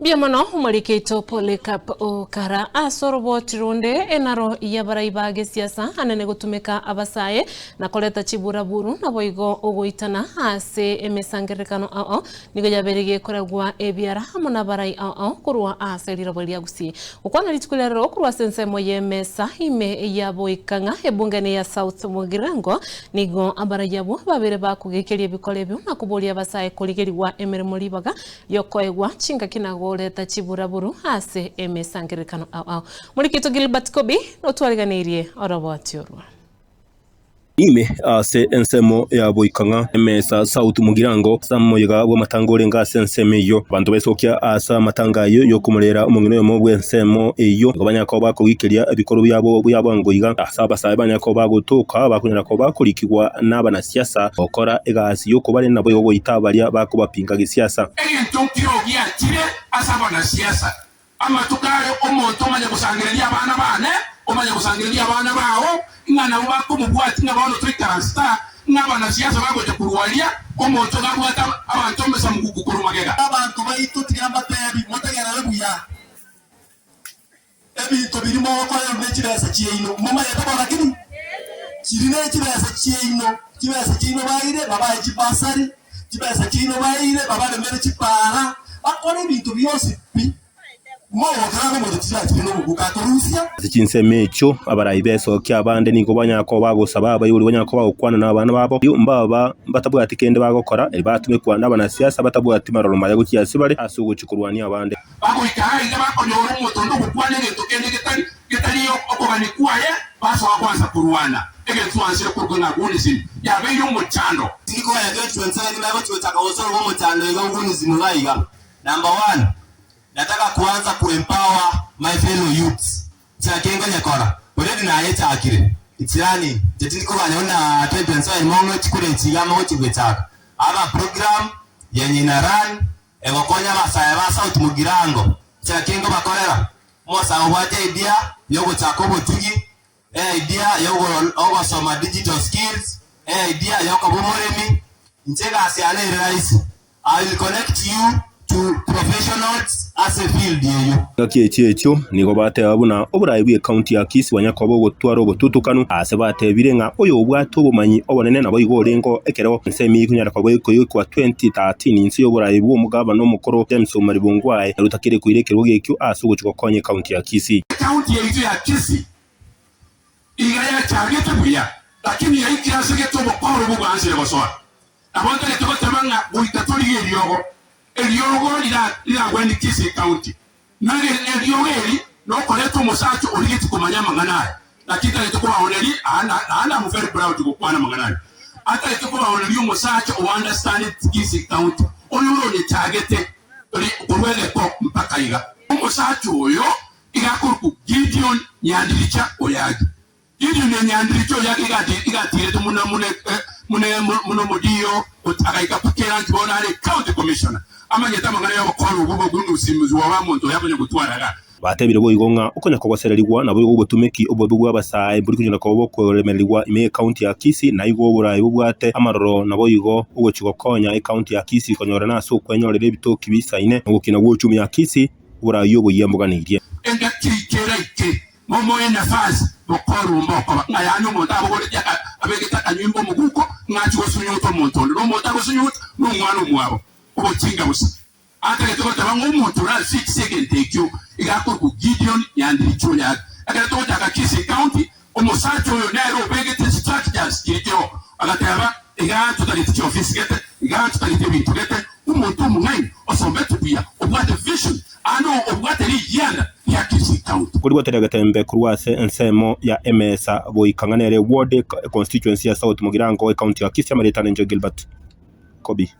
Biamano umarikeito Polycarp Okara asorobo tironde enaro yabaraiba siasa anene gutumika abasaye na koleta chiburaburu na boigo ogoitana ase emesangerekano ao nigo yaberige koragwa ebiara hamona barai ao kurwa ase lirabolia gusi ukwana litukulero kurwa sense moye mesa ime yaboikanga ebungane ya South Mugirango nigo abarayabo babere bakugekeria bikolebyo na kubolia abasaye koligeriwa emeremo libaga yokoegwa chinga kinago leta chiburaburu ase emesangerekano ao Mulikito Gilbert Kobi notwariganirie orobotyorwa ime ase ensemo ya boikanga emesa South Mugirango samoyega bwo matangore ngase ensemo yo bantu besokia asa matangayo yo kumulera umungino yo mobwe ensemo iyo ngabanya ko bakugikeria ebikoro byabo ngoiga asa basaye banya ko bagutuka bakunyira ko bakurikirwa n'abana siasa okora egasi yo kubare nabo yo goitabaria bakubapinga gisiasa entonkiro ya tire asa bana siasa ama tukare omuntu manya kusangiria abana bane omanya kusangiria abana bawo ngana bako mubwati ngabano trikarasta ngabana siasa bagoje kurwalia omuntu gabwata abantu mbesa mugukuru magega abantu bayito tigamba tebi motagera lebuya ebintu birimo kwayo n'ekirasa kiyino mama yatabara kini kirine ekirasa kiyino bayire babaye kibasari kibasa kiyino bayire babale mere kipara akora ibintu byose zikinseme cyo abarayi beso kyabande nigo banyako bagusaba abayuri banyako bagukwana n'abana babo mbaba batabwati kende bagokora batume kwa n'abana siasa batabwati maroroma ya gukiyasi bare asugucikurwani abande bagoikahaye bakonyora umutondo gukwana n'eto kende getari yo okobani kwaye baso akwanza kurwana egetwanse kurgona gunizi yabeyo umucando tiko ya getwanse ngaba cyotaka wosoro bo mucando ego gunizi mulayiga. Number 1, nataka kuanza kuempower my fellow youths. Tsakenga nyakora. Already na yeta akire. Itirani, tetiko banyona 2025 mongo chikure chigama ho chigwetaka. Aba program yenye na run egokonya basaya ba South Mugirango. Tsakenga bakorera. Mosa obate idea yogo chakobo tugi. Idea yogo soma digital skills. Idea yogo bomoremi. Ntega asiane rais. I will connect you to professionals as a field yeyo gakiekyo nigo bate abuna oburayi bwe county ya Kisi wanyakobo gotwaro gotutukanu ase bate birenga oyo obwato bumanyi obonene nabo igorengo ekero nsemi kunyara kwa bwe kwa 2013 insi y'oburayi bwo mugaba no mukoro James Omaribungwaye rutakire kuirekerwo gekyo asugo chikokonye county ya Kisi ya Kisi igaya chagete buya lakini yaiki asege to bokoro bubanzire boswa abonta letoko tamanga buitatori yeriyogo eliogo lila gwendi Kisi County. Nage eliogo eli no koleto musacho oligiti kumanya manganaye. Lakini leto kwa oneli ana mu very proud kukwana manganaye. Ata leto kwa oneli musacho o understand Kisi County. Oluro ni targete olwele ko mpaka iga. Musacho oyo igakurku Gideon Nyandiricha oyagi. Gideon Nyandiricha oyagi igatire to muna modiyo utakaika pakera ntibona ale county commissioner. Amanyeta mangana yo bakoro bubo gundu simuzi wa bamuntu yabonye gutwaraga batebire bo igonga ukonya kogoseraligwa nabo yo gutumiki obobu bw'abasaye buri kunyina ko bokoremerligwa ime county ya Kisi na igo burayi bwate amaroro nabo igo ugo chikokonya county ya Kisi konyora naso kwenyorere ebitoki bisaine ngukina gwo 10 ya Kisi burayi yo buyembuganirie enga kikera ike momo ena fazi bokoro mboko ngayano muntu abogole abegeta kanyimbo muguko ngachi gosunyuto muntu no muntu agosunyuto no mwana mwabo obutinga busa ate letoko bango umuntu ra 6 second tekyo igakorku Gideon Nyandiricho yaga agato taka Kisi County omusacho yo nairo begete strategies kiryo agataba igato tagiti office gete igato tagiti bintu gete umuntu mungai osombetu bia obwate vision ano obwate yanda ya Kisi County kuri botera gatembe kurwase ensemo ya emesa boikanganere ward constituency ya South Mugirango county ya Kisi Amaritane Gilbert Kobi.